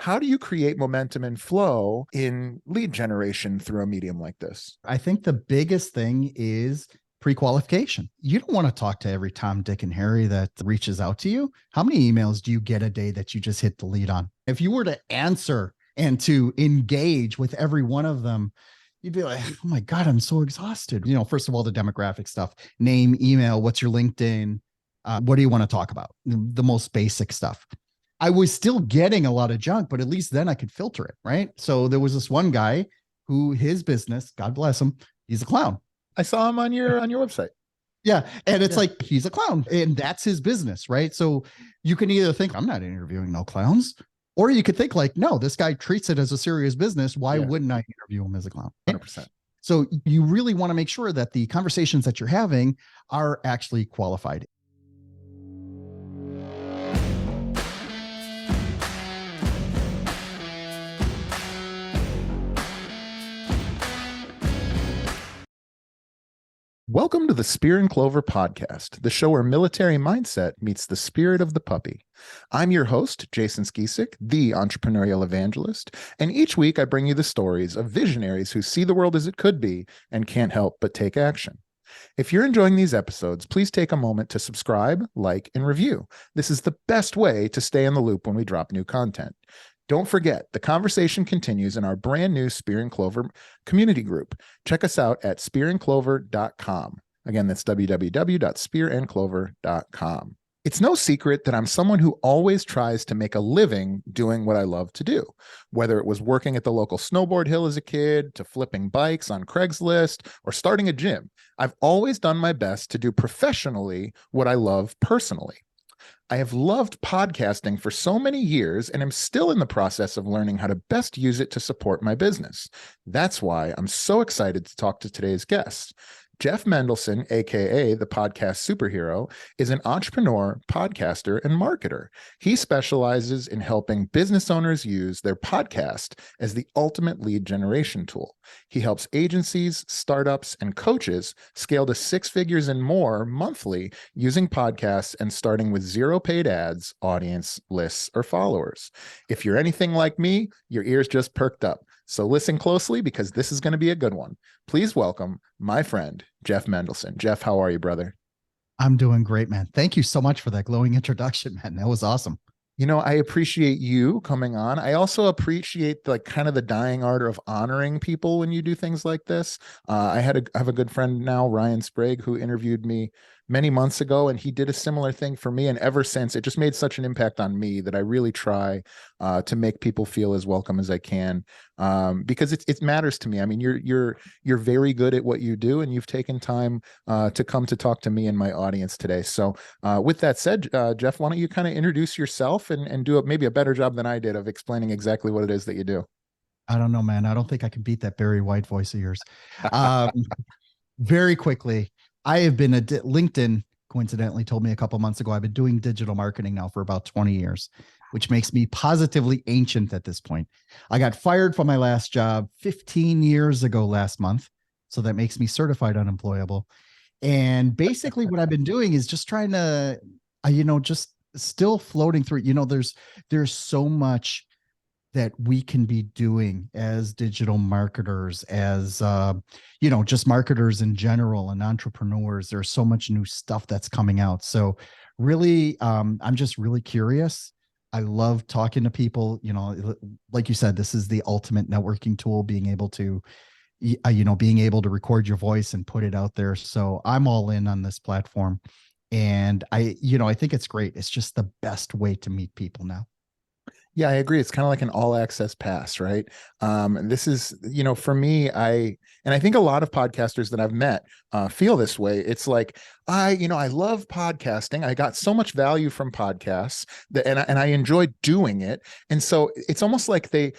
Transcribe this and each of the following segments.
How do you create momentum and flow in lead generation through a medium like this? I think the biggest thing is pre-qualification. You don't want to talk to every Tom, Dick, and Harry that reaches out to you. How many emails do you get a day that you just hit delete on? If you were to answer and to engage with every one of them, you'd be like, oh my God, I'm so exhausted. First of all, the demographic stuff, name, email, what's your LinkedIn? What do you want to talk about? The most basic stuff. I was still getting a lot of junk, but at least then I could filter it, right? So there was this one guy who his business, God bless him, he's a clown. I saw him on your website. Yeah. And it's like, he's a clown and that's his business, right? So you can either think, I'm not interviewing no clowns, or you could think like, no, this guy treats it as a serious business. Why wouldn't I interview him as a clown? 100%. So you really want to make sure that the conversations that you're having are actually qualified. Welcome to the Spear and Clover podcast, the show where military mindset meets the spirit of the puppy. I'm your host, Jason Skisick, the entrepreneurial evangelist, and each week I bring you the stories of visionaries who see the world as it could be and can't help but take action. If you're enjoying these episodes, please take a moment to subscribe, like, and review. This is the best way to stay in the loop when we drop new content. Don't forget, the conversation continues in our brand new Spear and Clover community group. Check us out at spearandclover.com. Again, that's www.spearandclover.com. It's no secret that I'm someone who always tries to make a living doing what I love to do, whether it was working at the local snowboard hill as a kid, to flipping bikes on Craigslist, or starting a gym. I've always done my best to do professionally what I love personally. I have loved podcasting for so many years and am still in the process of learning how to best use it to support my business. That's why I'm so excited to talk to today's guest. Jeff Mendelson, aka the podcast superhero, is an entrepreneur, podcaster, and marketer. He specializes in helping business owners use their podcast as the ultimate lead generation tool. He helps agencies, startups, and coaches scale to 6 figures and more monthly using podcasts and starting with 0 paid ads, audience, lists, or followers. If you're anything like me, your ears just perked up. So listen closely because this is going to be a good one. Please welcome my friend, Jeff Mendelson. Jeff, how are you, brother? I'm doing great, man. Thank you so much for that glowing introduction, man. That was awesome. You know, I appreciate you coming on. I also appreciate kind of the dying art of honoring people when you do things like this. I have a good friend now, Ryan Sprague, who interviewed me many months ago, and he did a similar thing for me. And ever since, it just made such an impact on me that I really try to make people feel as welcome as I can, because it matters to me. I mean, you're very good at what you do, and you've taken time to come to talk to me and my audience today. So with that said, Jeff, why don't you kind of introduce yourself and do maybe a better job than I did of explaining exactly what it is that you do? I don't know, man. I don't think I can beat that Barry White voice of yours. Very quickly, I have been LinkedIn coincidentally told me a couple months ago, I've been doing digital marketing now for about 20 years, which makes me positively ancient at this point. I got fired from my last job 15 years ago last month. So that makes me certified unemployable. And basically what I've been doing is just trying to, just still floating through, there's so much that we can be doing as digital marketers, as, just marketers in general and entrepreneurs. There's so much new stuff that's coming out. So really, I'm just really curious. I love talking to people, like you said, this is the ultimate networking tool, being able to record your voice and put it out there. So I'm all in on this platform. And I think it's great. It's just the best way to meet people now. Yeah, I agree. It's kind of like an all access pass, right? And this is, for me, I think a lot of podcasters that I've met feel this way. It's like, I love podcasting. I got so much value from podcasts and I enjoy doing it. And so it's almost like they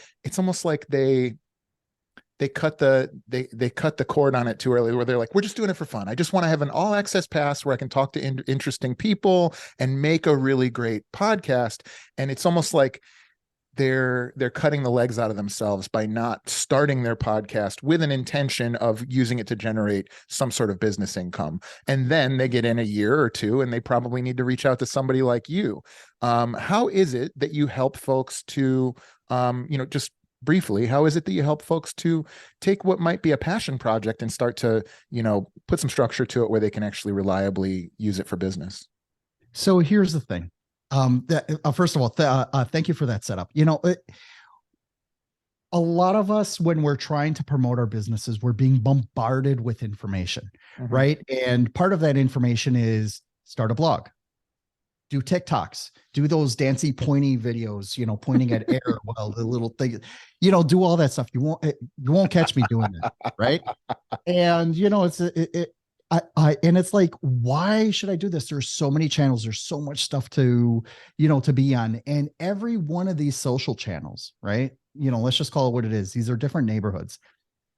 cut the cord on it too early, where they're like, we're just doing it for fun. I just want to have an all access pass where I can talk to interesting people and make a really great podcast. And it's almost like they're cutting the legs out of themselves by not starting their podcast with an intention of using it to generate some sort of business income. And then they get in a year or two and they probably need to reach out to somebody like you. How is it that you help folks to, just briefly, how is it that you help folks to take what might be a passion project and start to, put some structure to it where they can actually reliably use it for business? So here's the thing. First of all, thank you for that setup. A lot of us, when we're trying to promote our businesses, we're being bombarded with information, right? And part of that information is start a blog, do TikToks, do those dancy pointy videos, pointing at air while the little thing, do all that stuff. You won't catch me doing that, right? And and it's like, why should I do this? There's so many channels. There's so much stuff to be on. And every one of these social channels, right? Let's just call it what it is. These are different neighborhoods.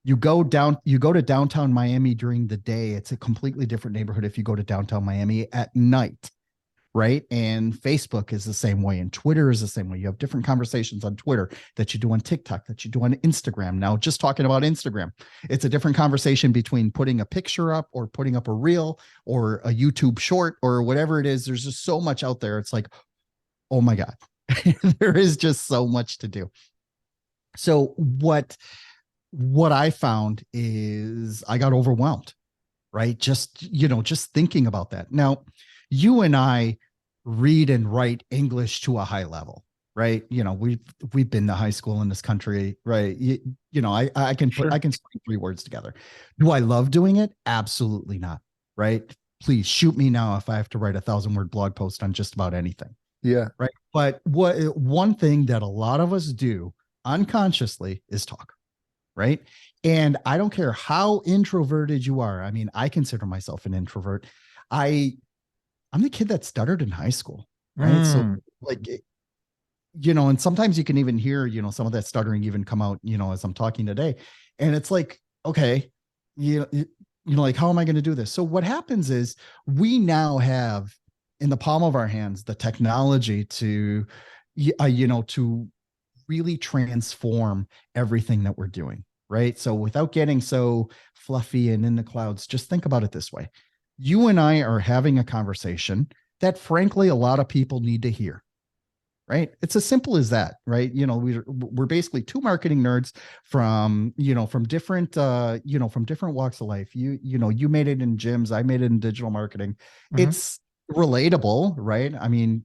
You go to downtown Miami during the day. It's a completely different neighborhood if you go to downtown Miami at night. Right. And Facebook is the same way. And Twitter is the same way. You have different conversations on Twitter that you do on TikTok, that you do on Instagram. Now, just talking about Instagram, it's a different conversation between putting a picture up or putting up a reel or a YouTube short or whatever it is. There's just so much out there. It's like, oh my God, there is just so much to do. So what I found is I got overwhelmed, right? Just thinking about that. Now, you and I read and write English to a high level, right? We've been to high school in this country, right? I can string 3 words together. Do I love doing it? Absolutely not, right? Please shoot me now if I have to write a 1,000-word blog post on just about anything. Yeah. Right. But one thing that a lot of us do unconsciously is talk, right? And I don't care how introverted you are. I mean, I consider myself an introvert. I'm the kid that stuttered in high school, right? So and sometimes you can even hear, some of that stuttering even come out, as I'm talking today. And it's like, okay, like, how am I going to do this? So what happens is we now have in the palm of our hands the technology to really transform everything that we're doing, right? So without getting so fluffy and in the clouds, just think about it this way. You and I are having a conversation that frankly, a lot of people need to hear, right? It's as simple as that, right? We're basically 2 marketing nerds from different walks of life. You made it in gyms. I made it in digital marketing. It's relatable, right? I mean,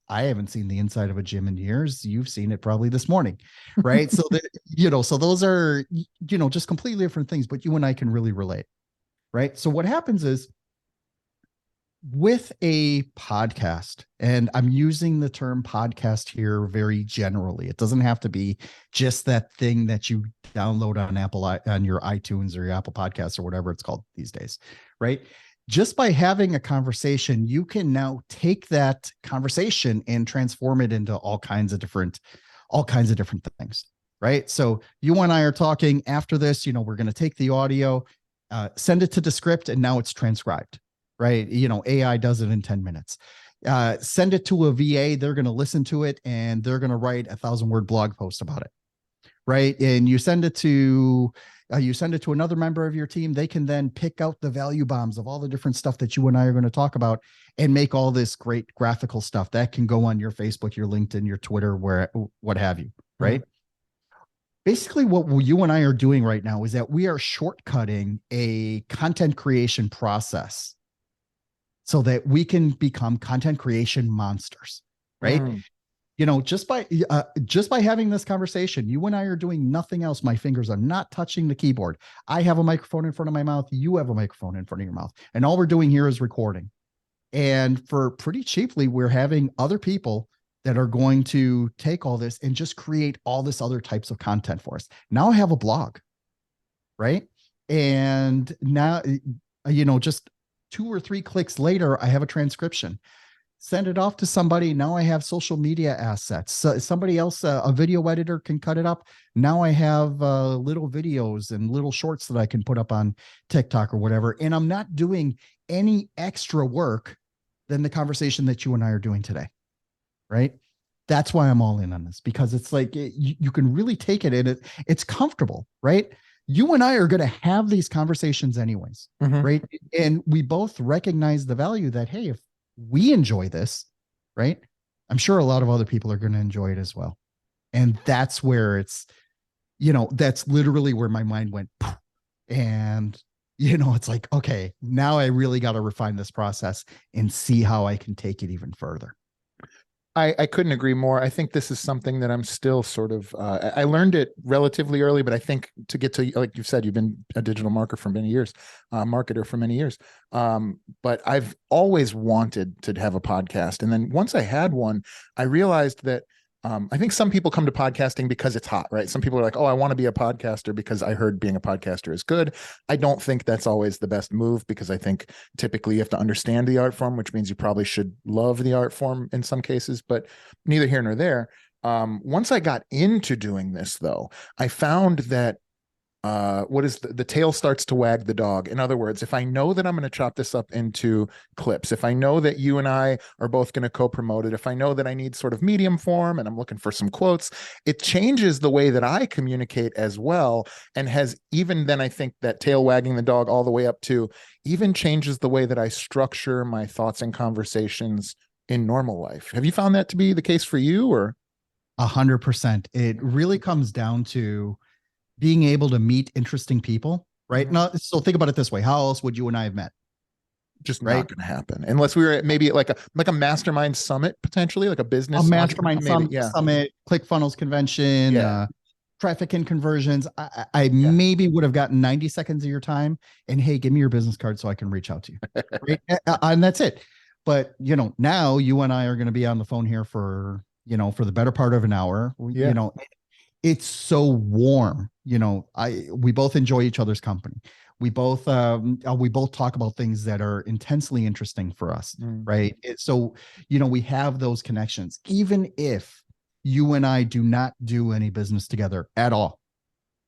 I haven't seen the inside of a gym in years. You've seen it probably this morning, right? So so those are, just completely different things, but you and I can really relate, right? So what happens is, with a podcast, and I'm using the term podcast here very generally. It doesn't have to be just that thing that you download on your iTunes or your Apple Podcasts or whatever it's called these days, right? Just by having a conversation, you can now take that conversation and transform it into all kinds of different things, right? So you and I are talking after this, we're going to take the audio, send it to Descript, and now it's transcribed. Right. AI does it in 10 minutes. Send it to a VA. They're going to listen to it and they're going to write a 1,000-word blog post about it. Right. And you send it to another member of your team. They can then pick out the value bombs of all the different stuff that you and I are going to talk about and make all this great graphical stuff that can go on your Facebook, your LinkedIn, your Twitter, what have you. Right. Basically, what you and I are doing right now is that we are shortcutting a content creation process so that we can become content creation monsters, right? Just by having this conversation, you and I are doing nothing else. My fingers are not touching the keyboard. I have a microphone in front of my mouth. You have a microphone in front of your mouth. And all we're doing here is recording. And for pretty cheaply, we're having other people that are going to take all this and just create all this other types of content for us. Now I have a blog, right? And now, just 2 or 3 clicks later, I have a transcription. Send it off to somebody. Now I have social media assets. Somebody else, a video editor, can cut it up. Now I have little videos and little shorts that I can put up on TikTok or whatever. And I'm not doing any extra work than the conversation that you and I are doing today, right? That's why I'm all in on this, because it's like you can really take it and it's comfortable, right? You and I are going to have these conversations anyways, Mhm. right? And we both recognize the value that, hey, if we enjoy this, right? I'm sure a lot of other people are going to enjoy it as well. And that's where it's, that's literally where my mind went. And, it's like, okay, now I really got to refine this process and see how I can take it even further. I couldn't agree more. I think this is something that I'm still sort of, I learned it relatively early, but I think to get to, like you said, you've been a digital marketer for many years, marketer for many years. But I've always wanted to have a podcast. And then once I had one, I realized that I think some people come to podcasting because it's hot, right? Some people are like, oh, I want to be a podcaster because I heard being a podcaster is good. I don't think that's always the best move, because I think typically you have to understand the art form, which means you probably should love the art form in some cases, but neither here nor there. Once I got into doing this, though, I found that what is the tail starts to wag the dog. In other words, if I know that I'm going to chop this up into clips, if I know that you and I are both going to co-promote it, if I know that I need sort of medium form and I'm looking for some quotes, it changes the way that I communicate as well. And has even then, I think that tail wagging the dog all the way up to even changes the way that I structure my thoughts and conversations in normal life. Have you found that to be the case for you, or? 100%. It really comes down to being able to meet interesting people, right? Mhm. Now, so think about it this way: how else would you and I have met, Just right? not going to happen unless we were at maybe like a mastermind summit, potentially like a A business mastermind maybe. Yeah, summit, ClickFunnels convention, yeah, traffic and conversions. I yeah. maybe would have gotten 90 seconds of your time, and hey, give me your business card so I can reach out to you, right? And that's it. But now you and I are going to be on the phone here for for the better part of an hour. Yeah. It's so warm. We both enjoy each other's company. We both talk about things that are intensely interesting for us, Mm. right? So we have those connections, even if you and I do not do any business together at all.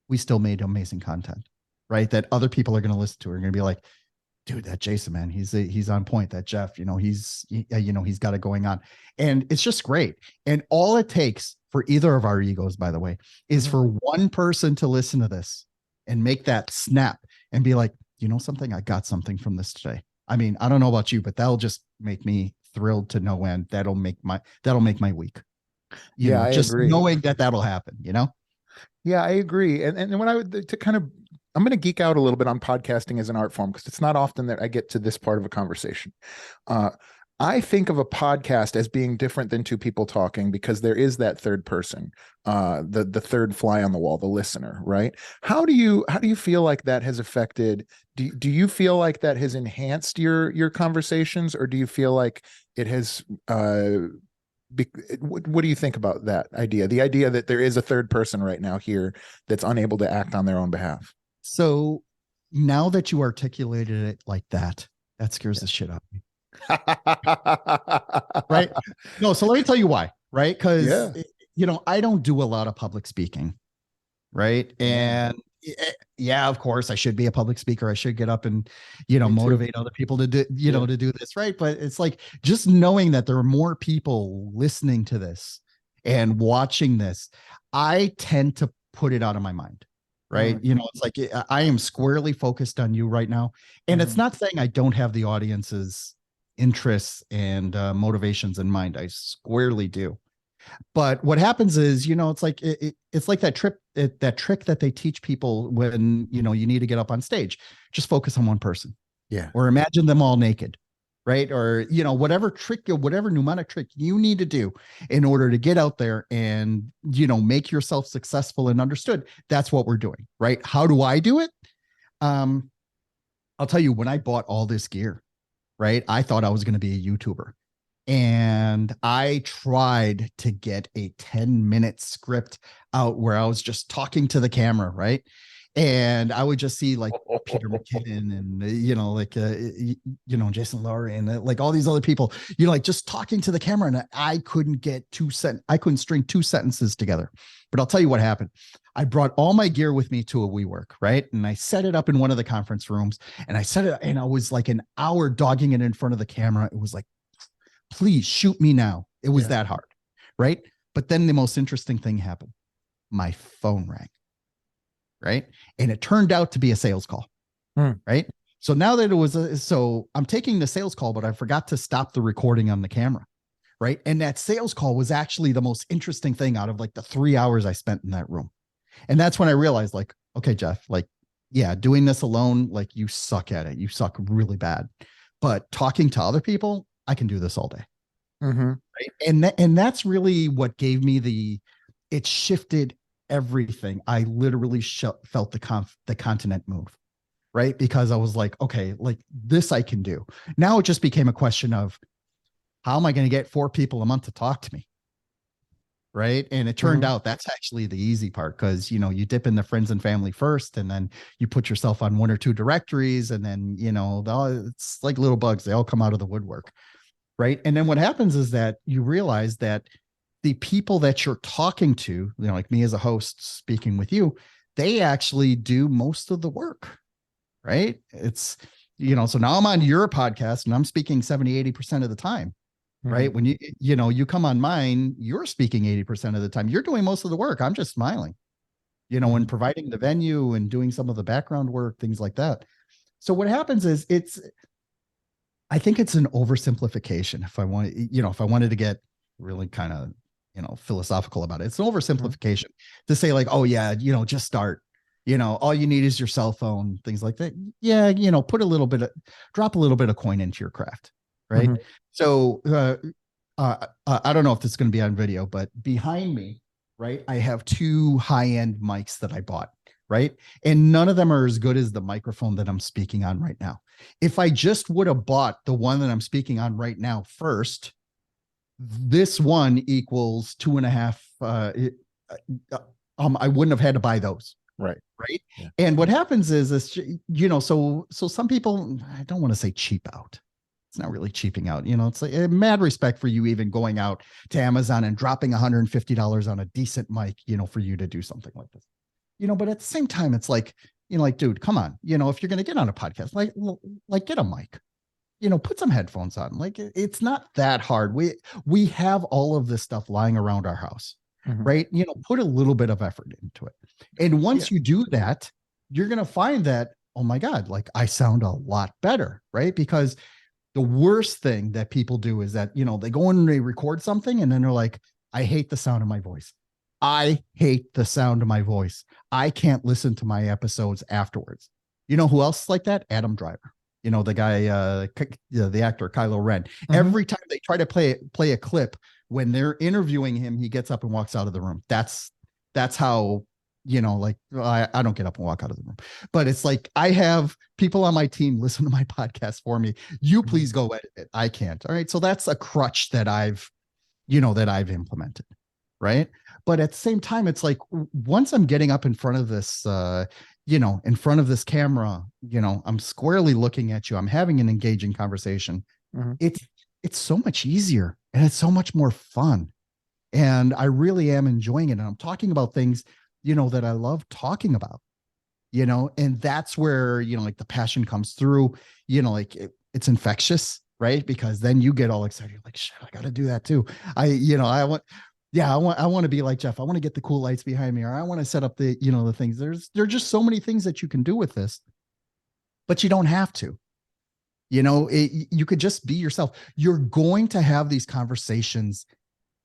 We still made amazing content, right? That other people are going to listen to. Are going to be like, dude, that Jason, man, he's on point. That Jeff, he's got it going on, and it's just great. And all it takes for either of our egos, by the way, is Mhm. for one person to listen to this and make that snap and be like, something, I got something from this today. I mean, I don't know about you, but that'll just make me thrilled to no end. That'll make my week. Yeah, I Just agree. knowing that that'll happen. Yeah, I agree. And when I would to kind of I'm going to geek out a little bit on podcasting as an art form, because it's not often that I get to this part of a conversation. Uh, I think of a podcast as being different than two people talking, because there is that third person, the third fly on the wall, the listener, right? How do you feel like that has affected? Do you feel like that has enhanced your conversations, or do you feel like it has? What do you think about that idea? The idea that there is a third person right now here that's unable to act on their own behalf. So now that you articulated it like that, that scares the shit out of me. Right? No, so let me tell you why, right? Because, Yeah, I don't do a lot of public speaking, right? yeah, And yeah, of course, I should be a public speaker. I should get up and, me too. motivate other people to do, Yeah. to do this, right? But it's like just knowing that there are more people listening to this and watching this, I tend to put it out of my mind. Right. Mm, It's like I am squarely focused on you right now. And it's mhm. not saying I don't have the audience's interests and motivations in mind. I squarely do. But what happens is, it's like it's like that trick that they teach people when you need to get up on stage. Just focus on one person, Yeah. or imagine them all naked, right? Or whatever trick, whatever mnemonic trick you need to do in order to get out there and make yourself successful and understood. That's what we're doing, right? How do I do it? Um, I'll tell you, when I bought all this gear, right? I thought I was going to be a YouTuber. And I tried to get a 10-minute script out where I was just talking to the camera, right? And I would just see like Peter McKinnon and, Jason Laurie and like all these other people, like just talking to the camera. And I couldn't I couldn't string two sentences together. But I'll tell you what happened. I brought all my gear with me to a WeWork, right? And I set it up in one of the conference rooms, and I set it, and I was like an hour dogging it in front of the camera. It was like, please shoot me now. It was Yeah. that hard. right? But then the most interesting thing happened. My phone rang, right? And it turned out to be a sales call, right? So now that it was so I'm taking the sales call, but I forgot to stop the recording on the camera, right? And that sales call was actually the most interesting thing out of like the 3 hours I spent in that room. And that's when I realized, like, okay, Jeff, like, yeah, doing this alone, like, you suck at it. You suck really bad. But talking to other people, I can do this all day. Right. And that's really what gave me it shifted everything. I literally felt the continent move, right? Because I was like, okay, like this I can do. Now it just became a question of how am I going to get 4 people a month to talk to me? Right. And it turned out that's actually the easy part, because, you dip in the friends and family first, and then you put yourself on 1 or 2 directories, and then, it's like little bugs. They all come out of the woodwork. Right. And then what happens is that you realize that the people that you're talking to, like me as a host speaking with you, they actually do most of the work. Right. It's, so now I'm on your podcast and I'm speaking 70-80% of the time. Right. When you come on mine, you're speaking 80% of the time. You're doing most of the work. I'm just smiling, and providing the venue and doing some of the background work, things like that. So what happens is I think it's an oversimplification. If I wanted to get really kind of, philosophical about it, it's an oversimplification to say like, oh yeah, just start, all you need is your cell phone, things like that. Yeah. Drop a little bit of coin into your craft. Right. So, I don't know if this is going to be on video, but behind me, right, I have 2 high-end mics that I bought. Right. And none of them are as good as the microphone that I'm speaking on right now. If I just would have bought the one that I'm speaking on right now first, this one equals 2.5. I wouldn't have had to buy those. Right. Right. Yeah. And what happens is, so some people, I don't want to say cheap out. It's not really cheaping out. It's like a mad respect for you even going out to Amazon and dropping $150 on a decent mic, for you to do something like this. But at the same time, it's like, like, dude, come on, if you're going to get on a podcast, like get a mic, put some headphones on. Like, it's not that hard. We have all of this stuff lying around our house, right? Put a little bit of effort into it. And once you do that, you're going to find that, oh my God, like I sound a lot better, right? Because the worst thing that people do is that, they go in and they record something and then they're like, I hate the sound of my voice. I hate the sound of my voice. I can't listen to my episodes afterwards. You know who else is like that? Adam Driver. The guy, the actor Kylo Ren. Every time they try to play a clip, when they're interviewing him, he gets up and walks out of the room. That's how, like, I don't get up and walk out of the room, but it's like, I have people on my team listen to my podcast for me. You please go edit it. I can't. All right. So that's a crutch that I've implemented. Right. But at the same time, it's like, once I'm getting up in front of this, in front of this camera, I'm squarely looking at you, I'm having an engaging conversation. It's so much easier and it's so much more fun. And I really am enjoying it. And I'm talking about things, that I love talking about, and that's where, like the passion comes through, like it's infectious, right? Because then you get all excited. You're like, shit, I got to do that too. I want to be like Jeff. I want to get the cool lights behind me, or I want to set up the, the things. There are just so many things that you can do with this, but you don't have to. You could just be yourself. You're going to have these conversations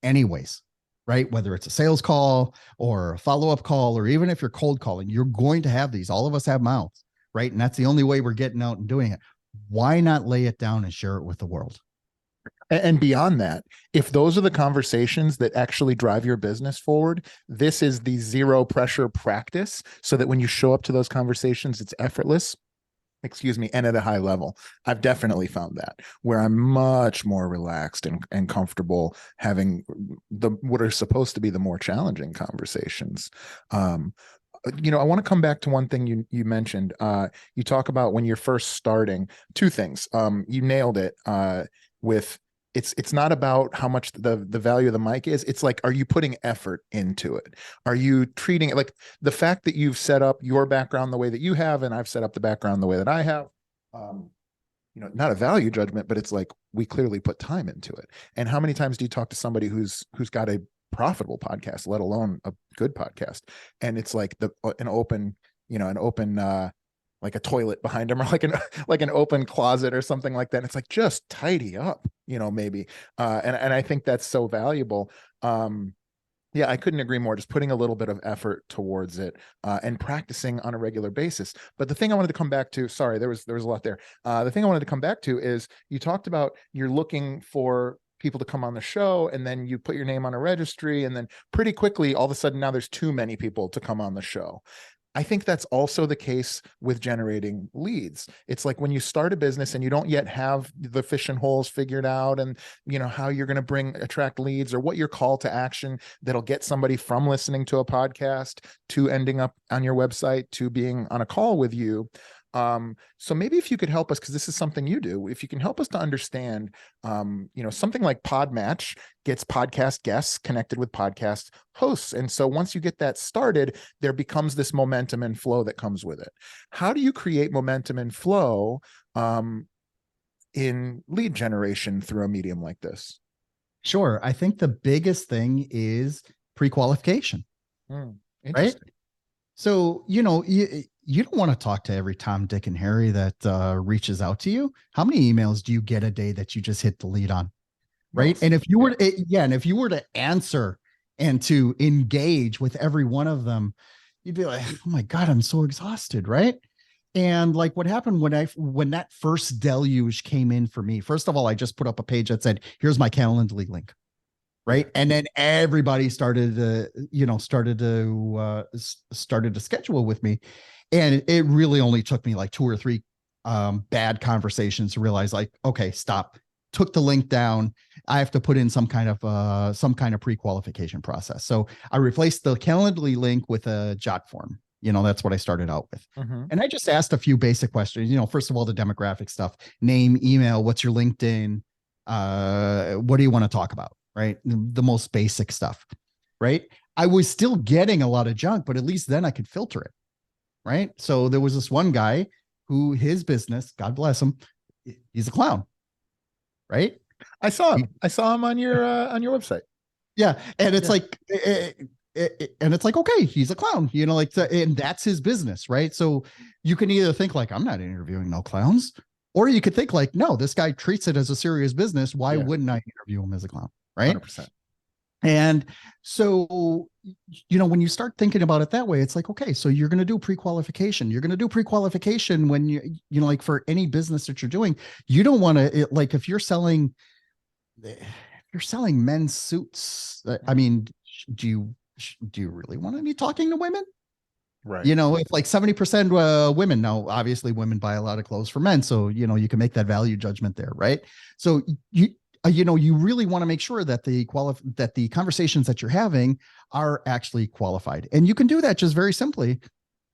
anyways, right? Whether it's a sales call or a follow-up call, or even if you're cold calling, you're going to have these. All of us have mouths, right? And that's the only way we're getting out and doing it. Why not lay it down and share it with the world? And beyond that, if those are the conversations that actually drive your business forward, this is the zero pressure practice, so that when you show up to those conversations, it's effortless, and at a high level. I've definitely found that, where I'm much more relaxed and comfortable having what are supposed to be the more challenging conversations. I want to come back to one thing you mentioned. You talk about when you're first starting, 2 things. You nailed it with it's not about how much the value of the mic is. It's like, are you putting effort into it? Are you treating it like the fact that you've set up your background the way that you have, and I've set up the background the way that I have? not a value judgment, but it's like we clearly put time into it. And how many times do you talk to somebody who's got a profitable podcast, let alone a good podcast, and it's like an open, like a toilet behind them, or like an open closet or something like that. And it's like, just tidy up, maybe. And I think that's so valuable. Yeah, I couldn't agree more. Just putting a little bit of effort towards it, and practicing on a regular basis. But the thing I wanted to come back to, sorry, there was a lot there. The thing I wanted to come back to is you talked about you're looking for people to come on the show, and then you put your name on a registry, and then pretty quickly, all of a sudden, now there's too many people to come on the show. I think that's also the case with generating leads. It's like when you start a business and you don't yet have the fishing holes figured out, and how you're going to attract leads, or what your call to action that'll get somebody from listening to a podcast to ending up on your website to being on a call with you. So maybe if you could help us, because this is something you do, if you can help us to understand, something like Podmatch gets podcast guests connected with podcast hosts. And so once you get that started, there becomes this momentum and flow that comes with it. How do you create momentum and flow in lead generation through a medium like this? Sure. I think the biggest thing is pre-qualification, right? So, you don't want to talk to every Tom, Dick, and Harry that reaches out to you. How many emails do you get a day that you just hit delete on? Right. And if you were and if you were to answer and to engage with every one of them, you'd be like, oh my God, I'm so exhausted. Right. And like what happened when that first deluge came in for me, first of all, I just put up a page that said, here's my Calendly link. Right. And then everybody started to schedule with me. And it really only took me like 2 or 3 bad conversations to realize, like, okay, stop. Took the link down. I have to put in some kind of pre-qualification process. So I replaced the Calendly link with a jot form. That's what I started out with. And I just asked a few basic questions. First of all, the demographic stuff: name, email, what's your LinkedIn, what do you want to talk about? Right. The most basic stuff. Right. I was still getting a lot of junk, but at least then I could filter it. Right. So there was this one guy who, his business, God bless him, he's a clown. Right. I saw him on your website. Yeah. And it's like, and it's like, okay, he's a clown, and that's his business. Right. So you can either think like, I'm not interviewing no clowns, or you could think like, no, this guy treats it as a serious business. Why wouldn't I interview him as a clown? Right. 100%. And so, when you start thinking about it that way, it's like, okay, so you're going to do pre-qualification. You're going to do pre-qualification when like for any business that you're doing, you don't want to, like, if you're selling men's suits, I mean, do you really want to be talking to women? Right. If like 70% women, now obviously women buy a lot of clothes for men. So, you can make that value judgment there. Right. So you really want to make sure that the conversations that you're having are actually qualified. And you can do that just very simply.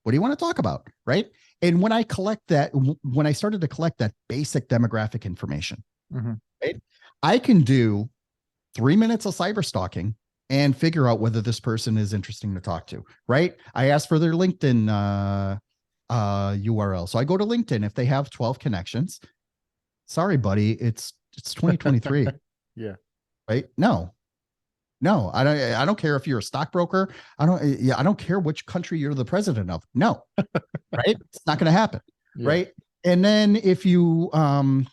What do you want to talk about? Right. And when I started to collect that basic demographic information, right, I can do 3 minutes of cyber stalking and figure out whether this person is interesting to talk to. Right. I asked for their LinkedIn URL. So I go to LinkedIn. If they have 12 connections, sorry, buddy, it's 2023. Yeah. Right. No, I don't care if you're a stockbroker. I don't care which country you're the president of. No. Right. It's not going to happen. Yeah. Right. And then if you, and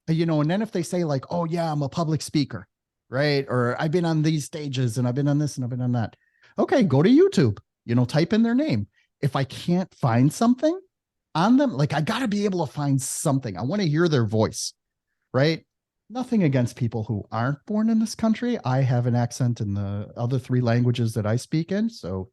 then if they say like, oh yeah, I'm a public speaker, right? Or I've been on these stages and I've been on this and I've been on that. Okay. Go to YouTube, type in their name. If I can't find something on them, like I got to be able to find something. I want to hear their voice. Right. Nothing against people who aren't born in this country. I have an accent in the other 3 languages that I speak in. So,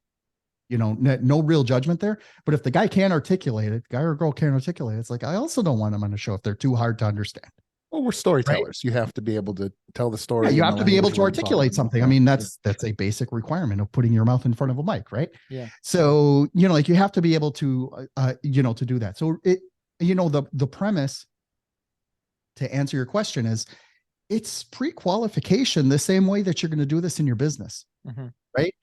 no real judgment there. But if the guy can't articulate it, guy or girl can't articulate it, it's like, I also don't want them on the show if they're too hard to understand. Well, we're storytellers. Right? You have to be able to tell the story. Yeah, you have to be able to articulate something. I mean, that's a basic requirement of putting your mouth in front of a mic, right? Yeah. So, like you have to be able to, to do that. So the premise, to answer your question, is it's pre-qualification the same way that you're going to do this in your business. Right.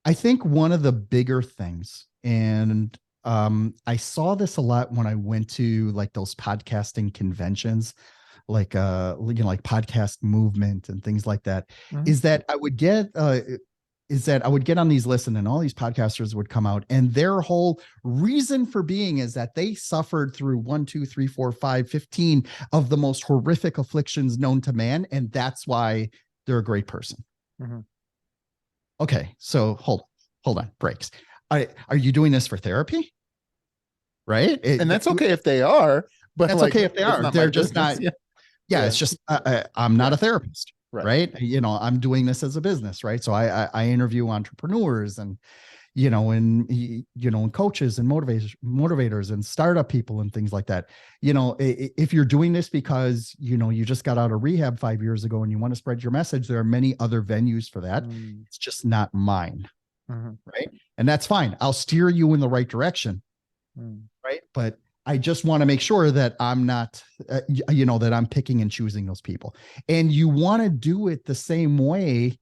I think one of the bigger things, and I saw this a lot when I went to like those podcasting conventions, like like podcast movement and things like that. Mhm. Is that I would get on these lists, and then all these podcasters would come out, and their whole reason for being is that they suffered through 1, 2, 3, 4, 5, 15 of the most horrific afflictions known to man, and that's why they're a great person. Mhm. Okay, so hold on, breaks. Are you doing this for therapy? Right? And that's okay if they are, but That's like, okay if they it's are. not my They're just business. not. Yeah. Yeah, Yeah. it's just I'm not Yeah. a therapist, Right. right? I'm doing this as a business, right? So I interview entrepreneurs and and coaches and motivators and startup people and things like that. If you're doing this because you just got out of rehab 5 years ago and you want to spread your message, there are many other venues for that. It's just not mine, right? And that's fine. I'll steer you in the right direction, right? But I just want to make sure that I'm not, that I'm picking and choosing those people. And you want to do it the same way,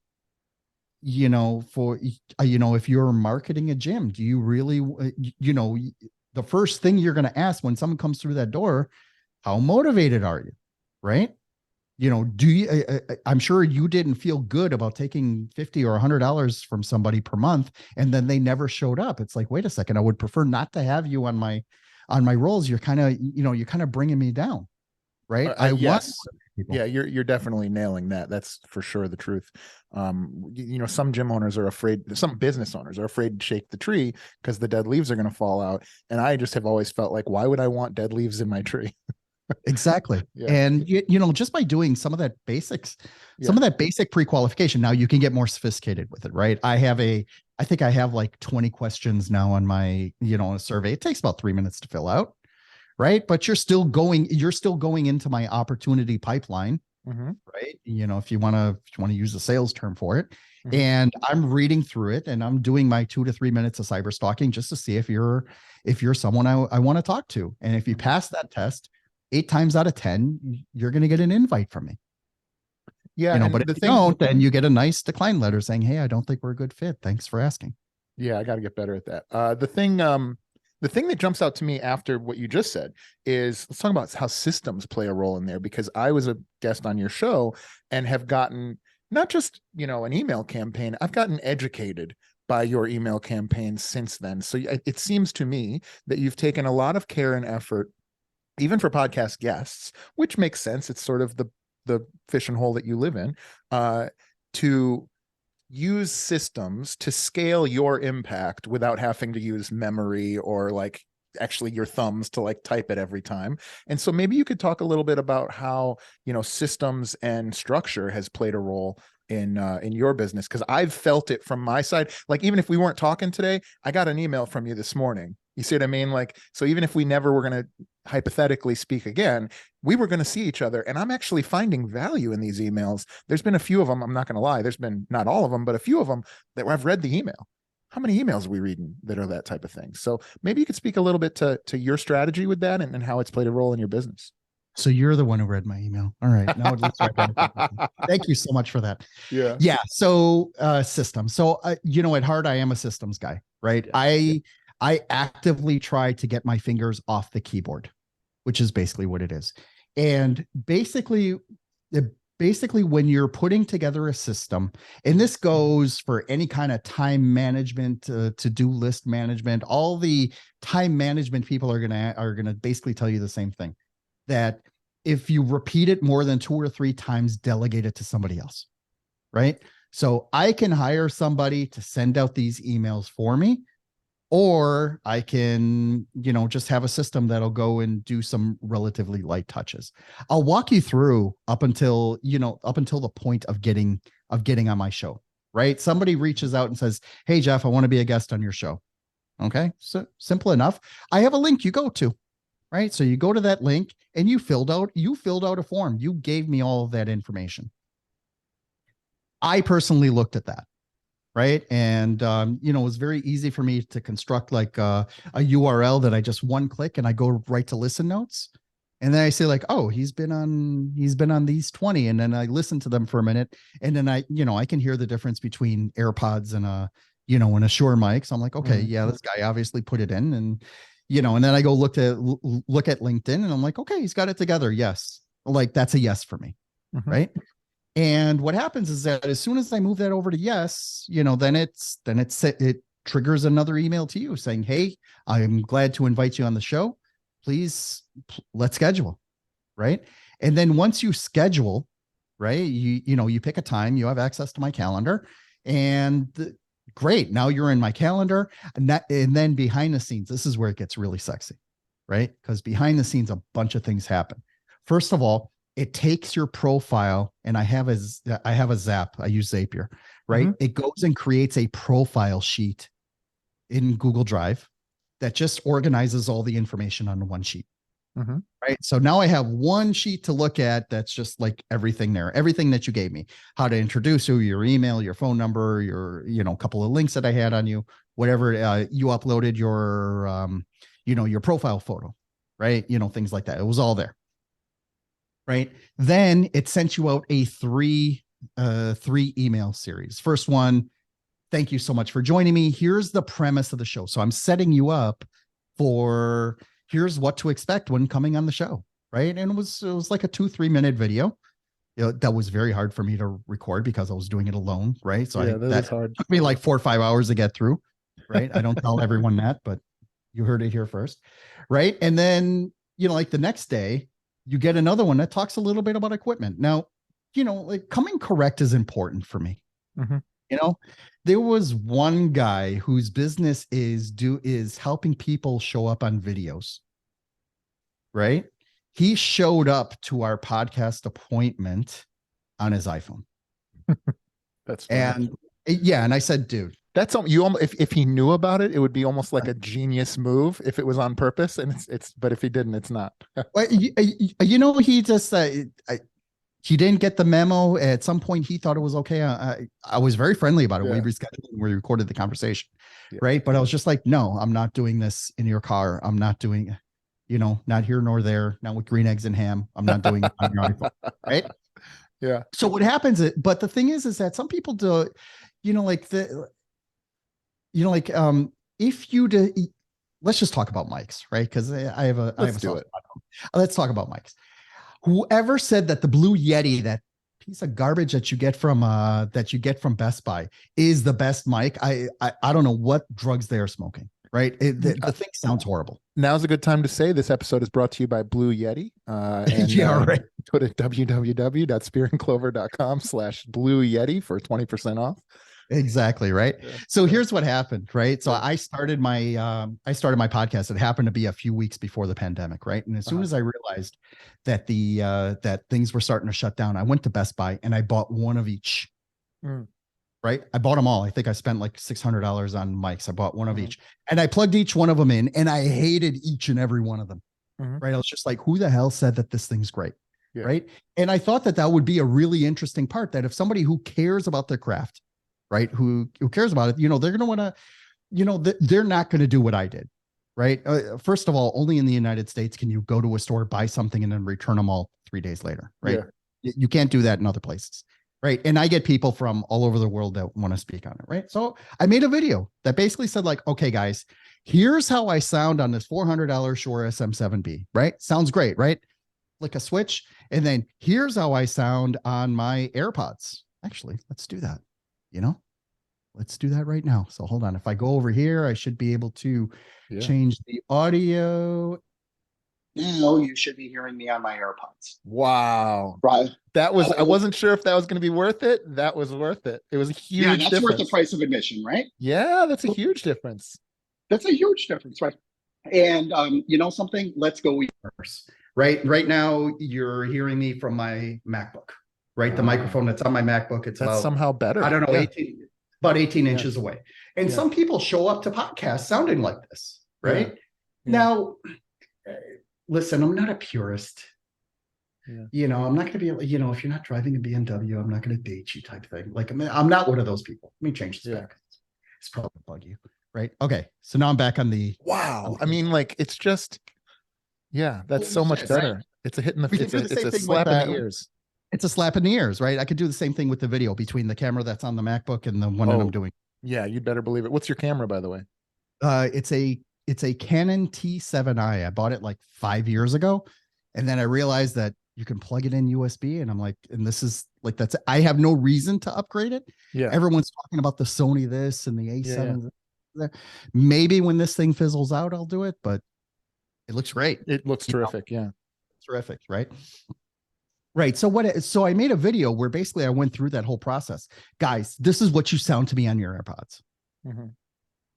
for, if you're marketing a gym, do you really, the first thing you're going to ask when someone comes through that door, how motivated are you? Right? Do you, I'm sure you didn't feel good about taking $50 or $100 from somebody per month, and then they never showed up. It's like, wait a second, I would prefer not to have you on my rolls. You're kind of bringing me down, right? I want Yes. people. Yeah, you're definitely nailing that. That's for sure the truth. Some gym owners are afraid, some business owners are afraid to shake the tree because the dead leaves are going to fall out. And I just have always felt like, why would I want dead leaves in my tree? Exactly. Yeah. And just by doing some of that basics, Yeah. some of that basic pre-qualification, now you can get more sophisticated with it, right? I think I have like 20 questions now on my, a survey. It takes about 3 minutes to fill out, right? But you're still going into my opportunity pipeline, right? If you want to use a sales term for it. And I'm reading through it and I'm doing my 2 to 3 minutes of cyber stalking just to see if you're someone I want to talk to. And if you pass that test, 8 times out of 10, you're going to get an invite from me. Yeah. But if you don't, then you get a nice decline letter saying, hey, I don't think we're a good fit. Thanks for asking. Yeah, I got to get better at that. The thing that jumps out to me after what you just said is, let's talk about how systems play a role in there, because I was a guest on your show and have gotten not just, an email campaign, I've gotten educated by your email campaigns since then. So it seems to me that you've taken a lot of care and effort, even for podcast guests, which makes sense. It's sort of the fishing hole that you live in, to use systems to scale your impact without having to use memory or like actually your thumbs to like type it every time. And so maybe you could talk a little bit about how, systems and structure has played a role in your business. Cause I've felt it from my side. Like, even if we weren't talking today, I got an email from you this morning. You see what I mean? Like, so even if we never were going to hypothetically speak again, we were going to see each other. And I'm actually finding value in these emails. There's been a few of them, I'm not going to lie, there's been not all of them, but a few of them that I've read the email. How many emails are we reading that are that type of thing? So maybe you could speak a little bit to your strategy with that and how it's played a role in your business. So you're the one who read my email. All right. Now let's thank you so much for that. Yeah. Yeah. So systems. So at heart, I am a systems guy, right? Yeah. I actively try to get my fingers off the keyboard, which is basically what it is. And basically when you're putting together a system, and this goes for any kind of time management, to-do list management, all the time management people are gonna basically tell you the same thing, that if you repeat it more than 2 or 3 times, delegate it to somebody else, right? So I can hire somebody to send out these emails for me, or I can, just have a system that'll go and do some relatively light touches. I'll walk you through up until the point of getting on my show, right? Somebody reaches out and says, hey, Jeff, I want to be a guest on your show. Okay. So simple enough. I have a link you go to, right? So you go to that link and you filled out a form. You gave me all of that information. I personally looked at that. Right. And, it was very easy for me to construct like a URL that I just one click and I go right to listen notes. And then I say like, oh, he's been on these 20. And then I listen to them for a minute. And then I can hear the difference between AirPods and and Assure mic. So I'm like, okay, Mhm. yeah, this guy obviously put it in, and and then I go look at LinkedIn, and I'm like, okay, he's got it together. Yes, like that's a yes for me, Mhm. right? And what happens is that as soon as I move that over to yes, it triggers another email to you saying, hey, I'm glad to invite you on the show. Please, let's schedule, right? And then once you schedule, right, you pick a time, you have access to my calendar, and great, now you're in my calendar. And then behind the scenes, this is where it gets really sexy, right? Because behind the scenes, a bunch of things happen. First of all, it takes your profile, and I have a Zap. I use Zapier, right? Mhm. It goes and creates a profile sheet in Google Drive that just organizes all the information on one sheet. Mhm. Right. So now I have one sheet to look at that's just like everything there, everything that you gave me, how to introduce you, your email, your phone number, your, a couple of links that I had on you, whatever you uploaded, your profile photo, right? Things like that. It was all there. Right. Then it sent you out a three email series. First one, thank you so much for joining me. Here's the premise of the show. So I'm setting you up for here's what to expect when coming on the show. Right. And it was like a 2-3 minute video. That was very hard for me to record because I was doing it alone. Right. So Yeah, that that is hard. took me like 4 or 5 hours to get through. Right. I don't tell everyone that, but you heard it here first. Right. And then, like the next day, you get another one that talks a little bit about equipment. Now, like coming correct is important for me. Mhm. You know, there was one guy whose business is helping people show up on videos, right? He showed up to our podcast appointment on his iPhone. That's funny. And yeah, and I said, dude, That's you. If he knew about it, it would be almost like a genius move if it was on purpose. And it's. But if he didn't, it's not. he just he didn't get the memo. At some point, he thought it was okay. I was very friendly about it. Yeah. We rescheduled and we recorded the conversation, Yeah. right? But I was just like, no, I'm not doing this in your car. I'm not doing, not here nor there. Not with green eggs and ham. I'm not doing it on your iPhone, right? Yeah. So what happens? But the thing is that some people do, like if you do, let's just talk about mics, right? Because I have a Let's do it. Let's talk about mics. Whoever said that the Blue Yeti, that piece of garbage that you get from Best Buy, is the best mic, I don't know what drugs they are smoking. Right, the thing sounds horrible. Now's a good time to say this episode is brought to you by Blue Yeti. Right. Go to www.spearandclover.com/Blue Yeti for 20% off. Exactly. Right. Yeah. So here's what happened. Right. So I started my podcast. It happened to be a few weeks before the pandemic. Right. And as soon as I realized that that things were starting to shut down, I went to Best Buy and I bought one of each. Right. I bought them all. I think I spent like $600 on mics. I bought one of each and I plugged each one of them in, and I hated each and every one of them. Right. I was just like, who the hell said that this thing's great? Yeah. Right. And I thought that would be a really interesting part, that if somebody who cares about their craft, right, who cares about it, they're going to want to, they're not going to do what I did. Right. First of all, only in the United States can you go to a store, buy something, and then return them all 3 days later. Right. Yeah. You can't do that in other places. Right. And I get people from all over the world that want to speak on it. Right. So I made a video that basically said, like, okay, guys, here's how I sound on this $400 Shure SM7B. Right. Sounds great. Right. Like a switch. And then here's how I sound on my AirPods. Actually, let's do that. Let's do that right now. So hold on. If I go over here, I should be able to change the audio. Now you should be hearing me on my AirPods. Wow. Right. That was, I wasn't sure if that was going to be worth it. That was worth it. It was a huge difference. That's worth the price of admission, right? Yeah, that's a huge difference. That's a huge difference, right? And something, let's go first. Right now, you're hearing me from my MacBook. Right, the microphone that's on my Macbook, that's about, somehow better. I don't know, 18 inches away. And some people show up to podcasts sounding like this, right? Yeah. Now, listen, I'm not a purist. Yeah. I'm not going to be, if you're not driving a BMW, I'm not going to date you type thing. Like, I'm not one of those people. Let me change this back. It's probably bug you, right? Okay, so now I'm back on the. Wow, I mean, like, it's just, that's so much better. Right? It's a hit in the. It's a slap in the ears. It's a slap in the ears, right? I could do the same thing with the video between the camera that's on the MacBook and the one that I'm doing. Yeah, you'd better believe it. What's your camera, by the way? It's a Canon T7i. I bought it like 5 years ago, and then I realized that you can plug it in USB, and I'm like, and this is like that's I have no reason to upgrade it. Yeah. Everyone's talking about the Sony this and the Yeah, yeah. A7. Maybe when this thing fizzles out, I'll do it, but it looks great. It looks You know, terrific. Yeah. terrific, right? Right. So I made a video where basically I went through that whole process. Guys, this is what you sound to me on your AirPods. Mhm.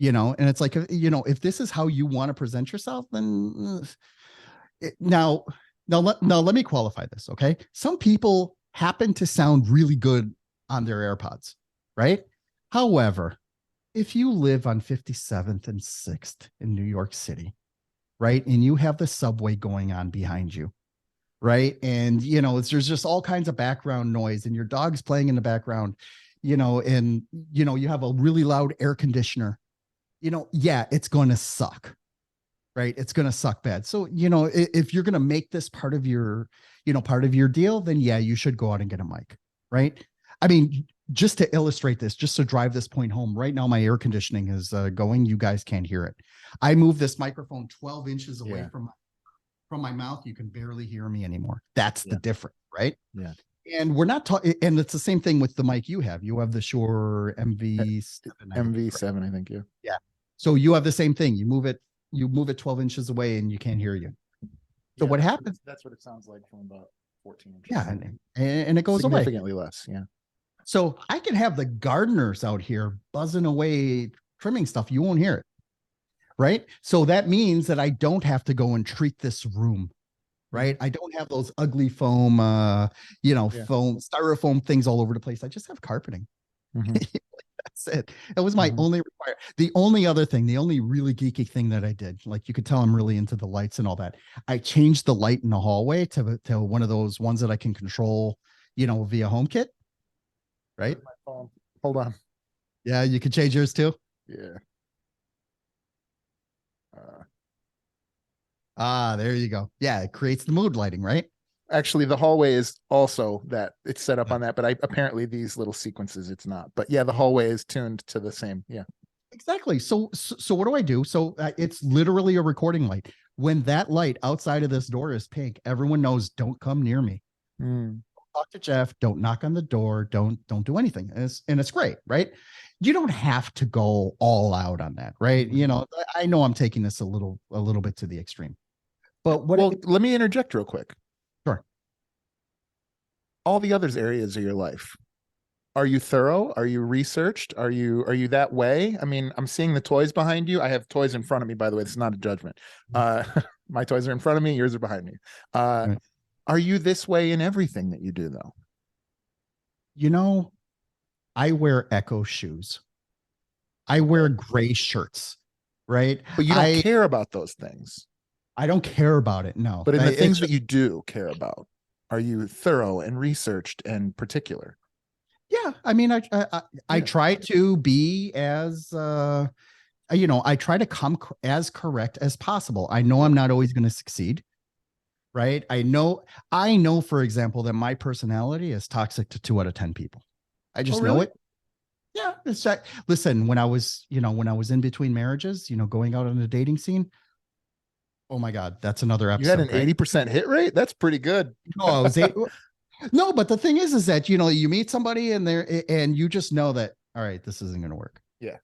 And it's like, if this is how you want to present yourself, then now, let me qualify this. Okay. Some people happen to sound really good on their AirPods, right? However, if you live on 57th and 6th in New York City, right, and you have the subway going on behind you, right, and there's just all kinds of background noise, and your dog's playing in the background, and you have a really loud air conditioner, yeah, it's going to suck, right? It's going to suck bad. So, if you're going to make this part of your deal, then yeah, you should go out and get a mic, right? I mean, just to illustrate this, just to drive this point home, right now my air conditioning is going. You guys can't hear it. I moved this microphone 12 inches away Yeah. from my mouth. You can barely hear me anymore. That's the Yeah. difference, right? Yeah. And we're not talking, and it's the same thing with the mic you have. You have the Shure MV7. MV7, I think. Yeah. Yeah. So you have the same thing. You move it 12 inches away and you can't hear you. So Yeah, what happens? That's what it sounds like from about 14 inches. Yeah. And it goes away. Significantly less. Yeah. So I can have the gardeners out here buzzing away, trimming stuff. You won't hear it. Right. So that means that I don't have to go and treat this room. Right. I don't have those ugly foam, foam, styrofoam things all over the place. I just have carpeting. Mhm. That's it. That was my only require. The only other thing, the only really geeky thing that I did, like you could tell I'm really into the lights and all that. I changed the light in the hallway to one of those ones that I can control, via HomeKit. Right. My phone. Hold on. Yeah, you can change yours too. Yeah. There you go. Yeah, it creates the mood lighting, right? Actually, the hallway is also that it's set up on that, but apparently these little sequences it's not. But yeah, the hallway is tuned to the same. Yeah. Exactly. So what do I do? So it's literally a recording light. When that light outside of this door is pink, everyone knows don't come near me. Mm. Talk to Jeff. Don't knock on the door. Don't do anything. And it's great, right? You don't have to go all out on that, right? I know I'm taking this a little bit to the extreme, but let me interject real quick. Sure. All the other areas of your life, are you thorough? Are you researched? Are you that way? I mean, I'm seeing the toys behind you. I have toys in front of me, by the way. It's not a judgment. My toys are in front of me. Yours are behind me. Right. Are you this way in everything that you do, though? I wear Echo shoes. I wear gray shirts, right? But you don't care about those things. I don't care about it. No. But in the things that you do care about, are you thorough and researched and particular? Yeah. I mean, I try to be as, I try to come as correct as possible. I know I'm not always going to succeed. Right. I know, for example, that my personality is toxic to 2 out of 10 people. I just know it. Yeah. It's listen, when I was in between marriages, going out on the dating scene. Oh my God. That's another episode. You had an 80% hit rate. That's pretty good. No, I was No, but the thing is that, you meet somebody and you just know that, all right, this isn't going to work. Yeah.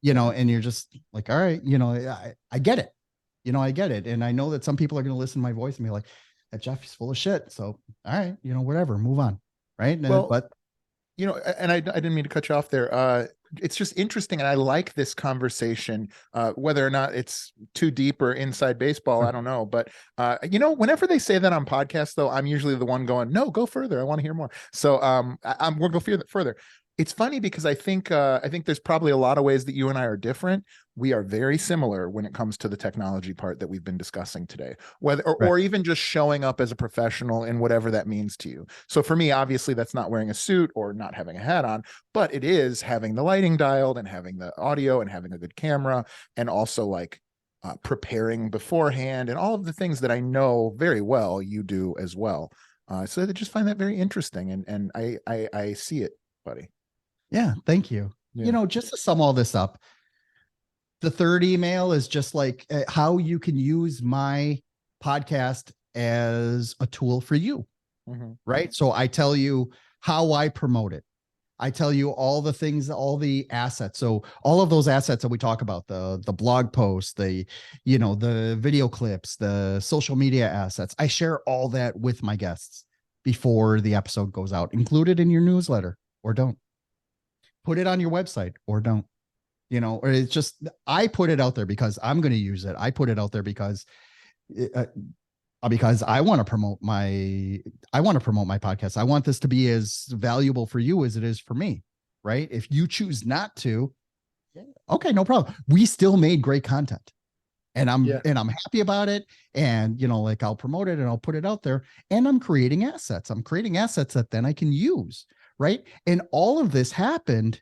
Yeah. And you're just like, all right, I get it. I get it. And I know that some people are going to listen to my voice and be like, that Jeff is full of shit. So, all right, whatever, move on. Right. Well, but and I didn't mean to cut you off there. It's just interesting. And I like this conversation, whether or not it's too deep or inside baseball, I don't know. But, whenever they say that on podcasts, though, I'm usually the one going, no, go further. I want to hear more. So we'll go further. It's funny because I think there's probably a lot of ways that you and I are different. We are very similar when it comes to the technology part that we've been discussing today, or even just showing up as a professional in whatever that means to you. So for me, obviously, that's not wearing a suit or not having a hat on, but it is having the lighting dialed and having the audio and having a good camera, and also like preparing beforehand and all of the things that I know very well you do as well. So I just find that very interesting, and I see it, buddy. Yeah, thank you. Yeah. just to sum all this up, the third email is just like how you can use my podcast as a tool for you, right? So I tell you how I promote it. I tell you all the things, all the assets. So all of those assets that we talk about, the blog posts, the video clips, the social media assets, I share all that with my guests before the episode goes out. Include it in your newsletter or don't. Put it on your website or don't. Or it's just, I put it out there because I'm going to use it. I put it out there because I want to promote my podcast. I want this to be as valuable for you as it is for me, right? If you choose not to, okay, no problem. We still made great content. And I'm happy about it. And like I'll promote it and I'll put it out there, and I'm creating assets. I'm creating assets that then I can use, right? And all of this happened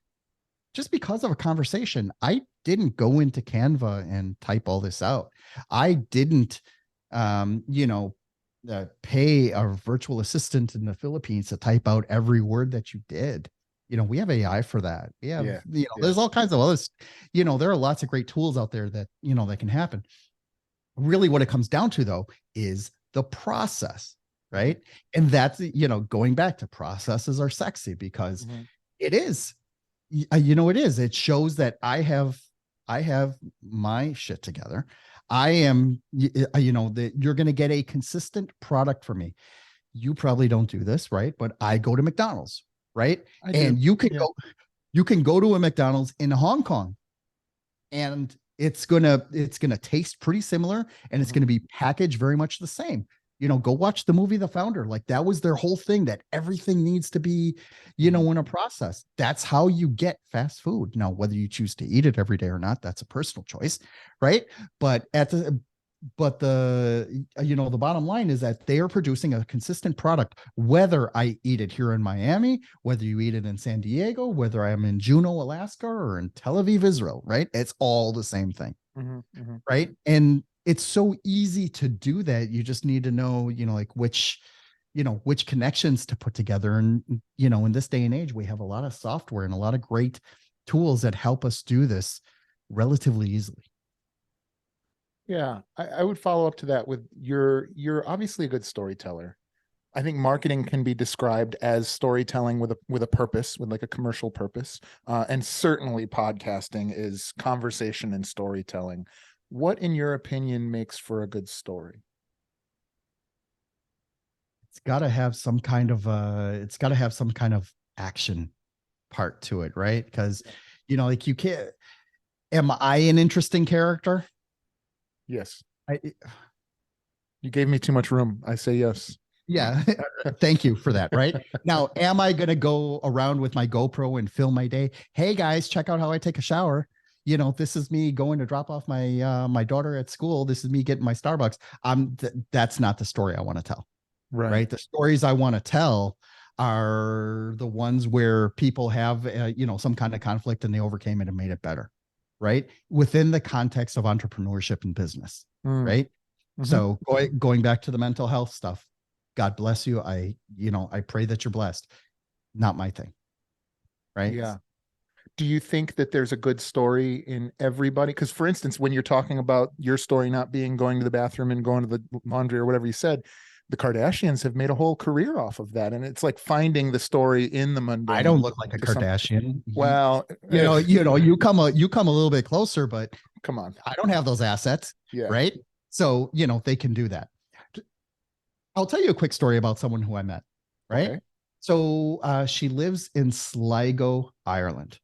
just because of a conversation. I didn't go into Canva and type all this out. I didn't pay a virtual assistant in the Philippines to type out every word that you did. We have AI for that. We have, there's all kinds of others, there are lots of great tools out there that, that can happen. Really what it comes down to though, is the process, right? And that's, going back to, processes are sexy because it is, it is, it shows that I have my shit together. I am, that you're going to get a consistent product from me. You probably don't do this, right? But I go to McDonald's, right? And you can go to a McDonald's in Hong Kong, and it's going to taste pretty similar, and it's going to be packaged very much the same. Go watch the movie The Founder. Like, that was their whole thing, that everything needs to be, in a process. That's how you get fast food. Now, whether you choose to eat it every day or not, that's a personal choice, right? But the bottom line is that they are producing a consistent product, whether I eat it here in Miami, whether you eat it in San Diego, whether I'm in Juneau, Alaska, or in Tel Aviv, Israel, right? It's all the same thing, right? And it's so easy to do that. You just need to know, like which connections to put together. And, in this day and age, we have a lot of software and a lot of great tools that help us do this relatively easily. Yeah. I would follow up to that with you're obviously a good storyteller. I think marketing can be described as storytelling with a purpose, with like a commercial purpose. And certainly podcasting is conversation and storytelling. What, in your opinion, makes for a good story? It's got to have some kind of action part to it, right? Because, like, you can't, am I an interesting character? Yes. You gave me too much room. I say yes. Yeah. Thank you for that. Right now, am I going to go around with my GoPro and film my day? Hey guys, check out how I take a shower. This is me going to drop off my daughter at school. This is me getting my Starbucks. That's not the story I want to tell. Right. The stories I want to tell are the ones where people have, some kind of conflict and they overcame it and made it better. Right. Within the context of entrepreneurship and business. Right. So going back to the mental health stuff, God bless you. I pray that you're blessed. Not my thing. Right. Yeah. Do you think that there's a good story in everybody? Because, for instance, when you're talking about your story not being going to the bathroom and going to the laundry or whatever you said, the Kardashians have made a whole career off of that. And it's like finding the story in the mundane. I don't look like a Kardashian. Well, you come a little bit closer, but come on. I don't have those assets. Yeah. Right. So, they can do that. I'll tell you a quick story about someone who I met. Right. Okay. So she lives in Sligo, Ireland.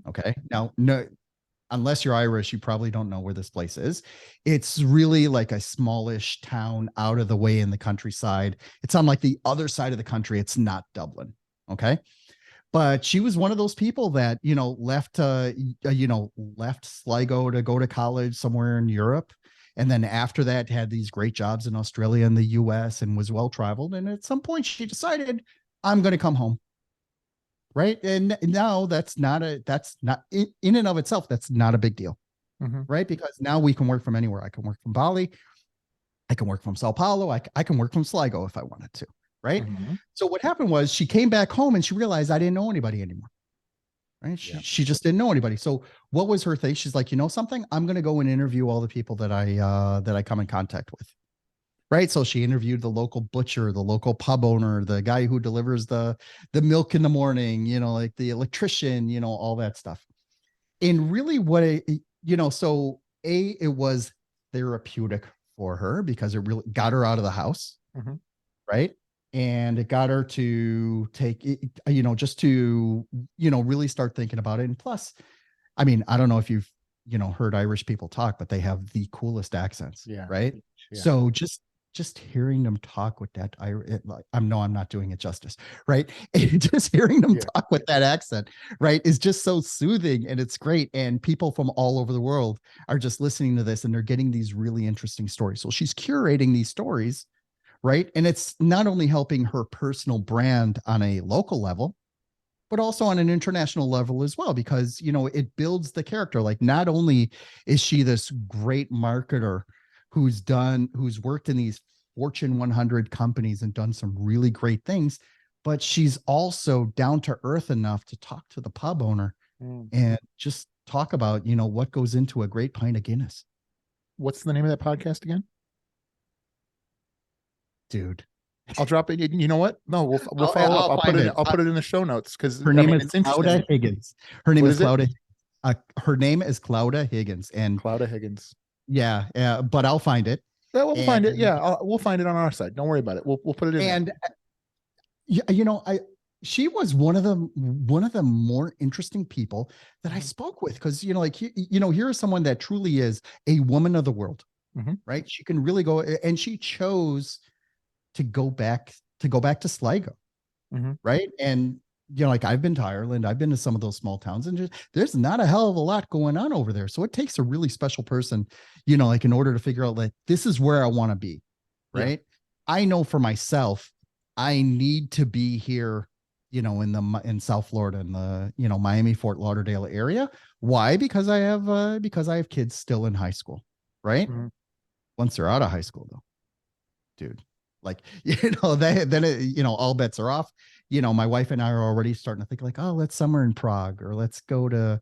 Okay. Now, no, unless you're Irish, you probably don't know where this place is. It's really like a smallish town out of the way in the countryside. It's on like the other side of the country. It's not Dublin. Okay. But she was one of those people that, left Sligo to go to college somewhere in Europe. And then after that had these great jobs in Australia and the US and was well-traveled. And at some point she decided, I'm going to come home. Right. And now that's not in and of itself. That's not a big deal. Right. Because now we can work from anywhere. I can work from Bali. I can work from Sao Paulo. I can work from Sligo if I wanted to. Right. So what happened was she came back home and she realized I didn't know anybody anymore. right? Yeah. She just didn't know anybody. So what was her thing? She's like, you know something? I'm going to go and interview all the people that I come in contact with. Right. So she interviewed the local butcher, the local pub owner, the guy who delivers the milk in the morning, like the electrician, all that stuff. And really so it was therapeutic for her because it really got her out of the house. Mm-hmm. Right. And it got her to take it, just to, really start thinking about it. And plus, I mean, I don't know if you've, heard Irish people talk, but they have the coolest accents. Yeah. Right. Yeah. So just hearing them talk with that I'm not doing it justice, right? And just hearing them talk with that accent, right, is just so soothing and it's great. And people from all over the world are just listening to this and they're getting these really interesting stories. So she's curating these stories, right? And it's not only helping her personal brand on a local level, but also on an international level as well, because it builds the character. Like, not only is she this great marketer who's worked in these Fortune 100 companies and done some really great things, but she's also down to earth enough to talk to the pub owner and just talk about what goes into a great pint of Guinness. What's the name of that podcast again? Dude, I'll drop it. You know what? No, we'll follow up. I'll put it in the show notes because her name is it's interesting. Claudia Higgins. Her name is Claudia. Her name is Claudia Higgins, and Claudia Higgins. Yeah, but I'll find it. Yeah, we'll find it. Yeah, we'll find it on our side. Don't worry about it. We'll put it in. And she was one of the more interesting people that I spoke with, because here is someone that truly is a woman of the world, right? She can really go, and she chose to go back to Sligo, right? And I've been to Ireland, I've been to some of those small towns, and there's not a hell of a lot going on over there. So it takes a really special person, in order to figure out, like, this is where I want to be, right? Yeah. I know for myself, I need to be here, in South Florida, in the Miami, Fort Lauderdale area. Why? Because I have kids still in high school, right? Once they're out of high school, though, dude, like, all bets are off. My wife and I are already starting to think, like, oh, let's summer in Prague, or let's go on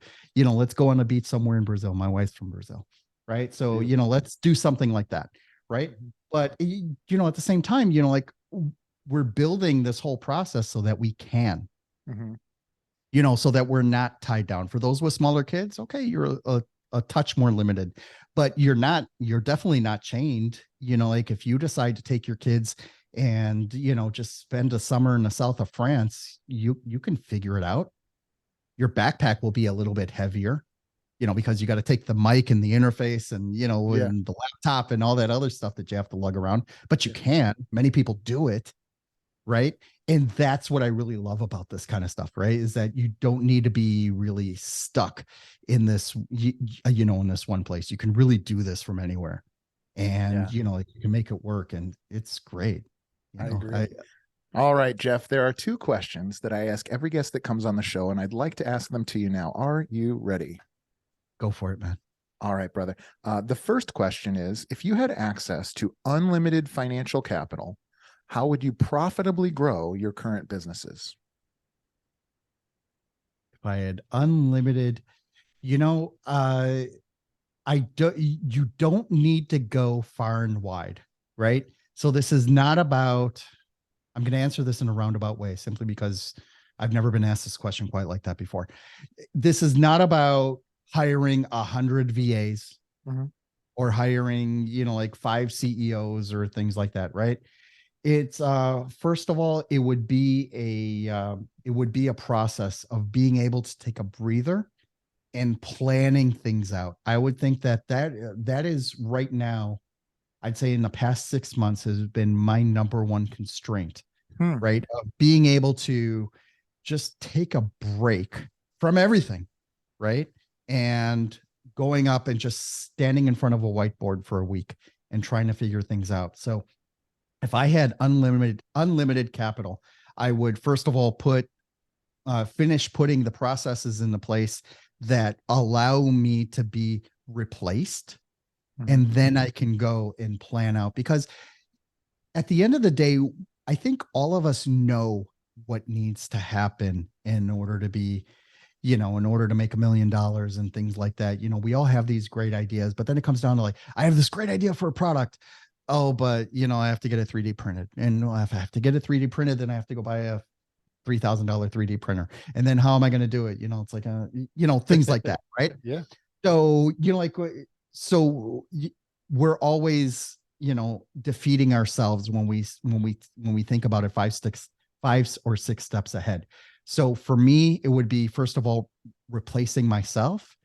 the beach somewhere in Brazil. My wife's from Brazil, right? So, let's do something like that, right? But, at the same time, like, we're building this whole process so that we can, so that we're not tied down. For those with smaller kids, okay, you're a touch more limited, but you're definitely not chained. Like, if you decide to take your kids and just spend a summer in the south of France, you can figure it out. Your backpack will be a little bit heavier, because you got to take the mic and the interface and and the laptop and all that other stuff that you have to lug around, but you can. Many people do it, right? And that's what I really love about this kind of stuff, right? Is that you don't need to be really stuck in this in this one place. You can really do this from anywhere, and like, you can make it work, and it's great. I agree. All right, Jeff, there are two questions that I ask every guest that comes on the show, and I'd like to ask them to you now. Are you ready? Go for it, man. All right, brother. The first question is, if you had access to unlimited financial capital, how would you profitably grow your current businesses? If I had unlimited, you don't need to go far and wide, right? So this is not about, I'm going to answer this in a roundabout way, simply because I've never been asked this question quite like that before. This is not about hiring 100 VAs or hiring, like 5 CEOs or things like that, right? It's first of all, it would be a process of being able to take a breather and planning things out. I would think that is right now, I'd say in the past 6 months, has been my number one constraint, right? Of being able to just take a break from everything, right? And going up and just standing in front of a whiteboard for a week and trying to figure things out. So if I had unlimited capital, I would first of all finish putting the processes into place that allow me to be replaced. And then I can go and plan out, because at the end of the day, I think all of us know what needs to happen in order to be, in order to make $1 million and things like that. We all have these great ideas, but then it comes down to like, I have this great idea for a product. Oh, but I have to get it 3D printed. And if I have to get it 3D printed, then I have to go buy a $3,000 3D printer. And then how am I going to do it? It's like, things like that. Right. Yeah. So, so we're always, defeating ourselves when we think about it 5 or 6 steps ahead. So for me, it would be, first of all, replacing myself,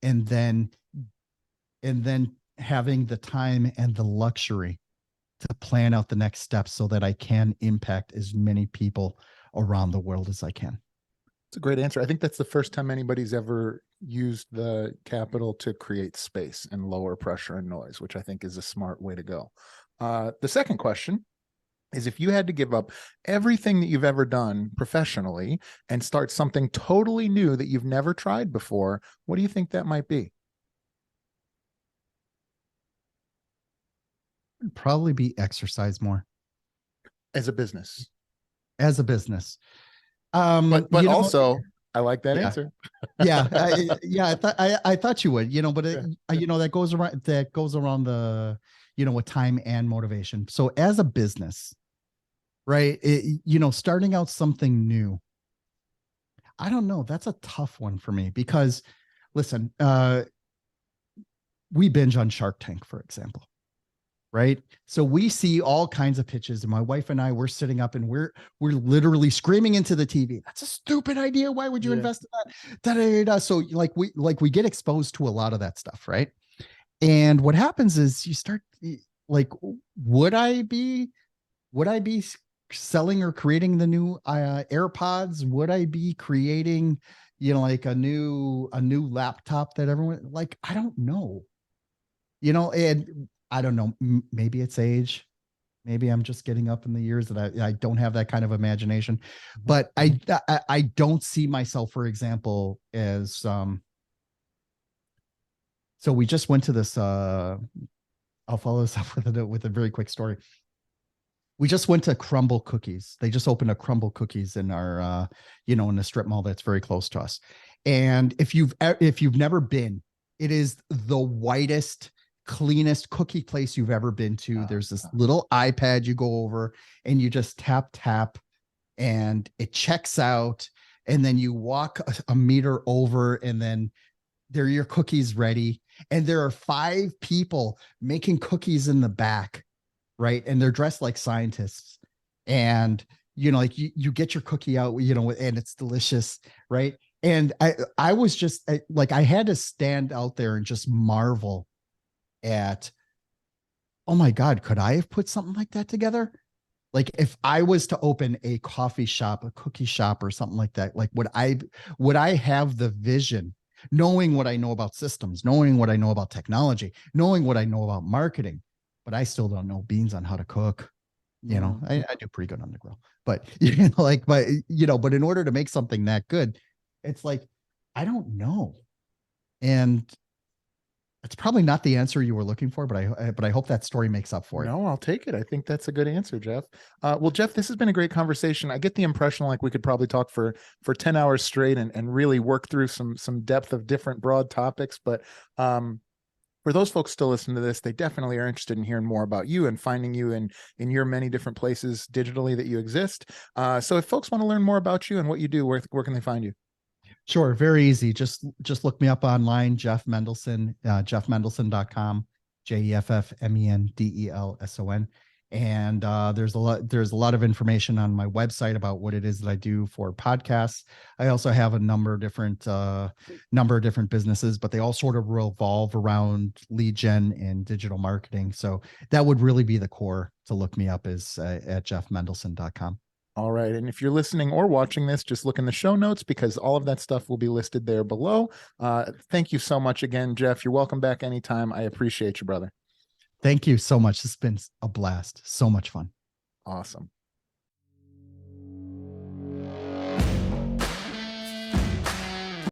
and then having the time and the luxury to plan out the next steps so that I can impact as many people around the world as I can. It's a great answer. I think that's the first time anybody's ever used the capital to create space and lower pressure and noise, which I think is a smart way to go. The second question is, if you had to give up everything that you've ever done professionally and start something totally new that you've never tried before, what do you think that might be? It'd probably be exercise more As a business. as a business. But also, I like that answer. Yeah. I thought you would, but that goes around the, with time and motivation. So as a business, right, starting out something new, I don't know, that's a tough one for me because, listen, we binge on Shark Tank, for example. Right. So we see all kinds of pitches, and my wife and I, we're sitting up and we're literally screaming into the TV. That's a stupid idea. Why would you invest in that? Da-da-da-da. So we get exposed to a lot of that stuff. Right. And what happens is you start like, would I be selling or creating the new AirPods? Would I be creating, like a new laptop that everyone, like, I don't know, and I don't know. Maybe it's age. Maybe I'm just getting up in the years that I don't have that kind of imagination. But I don't see myself, for example, as so we just went to this. I'll follow this up with a very quick story. We just went to Crumble Cookies. They just opened a Crumble Cookies in our in a strip mall that's very close to us. And if you've never been, it is the whitest, cleanest cookie place you've ever been to. There's this little iPad you go over and you just tap and it checks out, and then you walk a meter over and then there are your cookies ready, and there are 5 people making cookies in the back, right? And they're dressed like scientists, and like you get your cookie out, and it's delicious, right? And I was just like, I had to stand out there and just marvel at, oh my God, could I have put something like that together? Like, if I was to open a coffee shop, a cookie shop, or something like that, like, would I have the vision, knowing what I know about systems, knowing what I know about technology, knowing what I know about marketing, but I still don't know beans on how to cook. I do pretty good on the grill, but but in order to make something that good, it's like, I don't know. And it's probably not the answer you were looking for, but I hope that story makes up for it. No, I'll take it. I think that's a good answer, Jeff. Well, Jeff, this has been a great conversation. I get the impression like we could probably talk for 10 hours straight and really work through some depth of different broad topics. But for those folks still listening to this, they definitely are interested in hearing more about you and finding you in your many different places digitally that you exist. So if folks want to learn more about you and what you do, where can they find you? Sure. Very easy. Just look me up online, Jeff Mendelson, jeffmendelson.com, JEFFMENDELSON. And there's a lot of information on my website about what it is that I do for podcasts. I also have a number of different businesses, but they all sort of revolve around lead gen and digital marketing. So that would really be the core to look me up is at jeffmendelson.com. All right. And if you're listening or watching this, just look in the show notes because all of that stuff will be listed there below. Thank you so much again, Jeff. You're welcome back anytime. I appreciate you, brother. Thank you so much. It's been a blast. So much fun. Awesome.